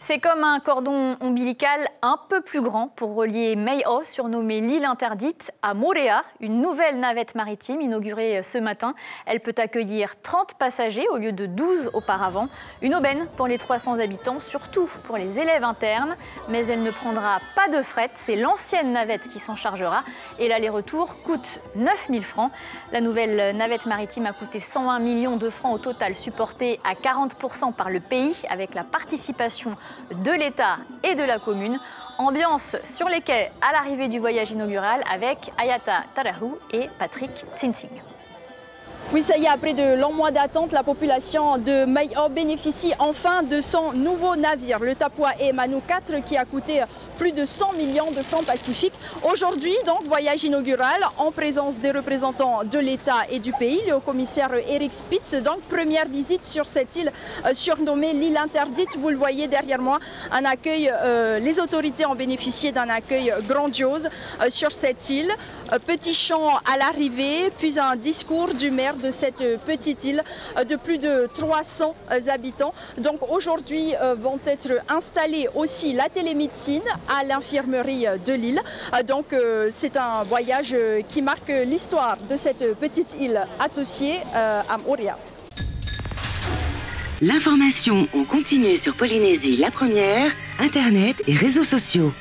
C'est comme un cordon ombilical un peu plus grand pour relier Mei'o, surnommée l'île interdite, à Moorea, une nouvelle navette maritime inaugurée ce matin. Elle peut accueillir 30 passagers au lieu de 12 auparavant. Une aubaine pour les 300 habitants, surtout pour les élèves internes. Mais elle ne prendra pas de fret, c'est l'ancienne navette qui s'en chargera. Et l'aller-retour coûte 9 000 francs. La nouvelle navette maritime a coûté 101 millions de francs au total, supportée à 40% par le pays, avec la participation de l'État et de la commune. Ambiance sur les quais à l'arrivée du voyage inaugural avec Ayata Tarahu et Patrick Tinting. Oui, ça y est, après de longs mois d'attente, la population de Mei'o bénéficie enfin de son nouveau navire, le Tapua E Manu 4, qui a coûté plus de 100 millions de francs pacifiques. Aujourd'hui, donc, voyage inaugural en présence des représentants de l'État et du pays. Le haut-commissaire Eric Spitz, donc première visite sur cette île surnommée l'île interdite. Vous le voyez derrière moi, un accueil, les autorités ont bénéficié d'un accueil grandiose sur cette île. Petit chant à l'arrivée, puis un discours du maire de cette petite île de plus de 300 habitants. Donc aujourd'hui vont être installés aussi la télémédecine à l'infirmerie de l'île. Donc c'est un voyage qui marque l'histoire de cette petite île associée à Moorea. L'information en continu sur Polynésie la première, Internet et réseaux sociaux.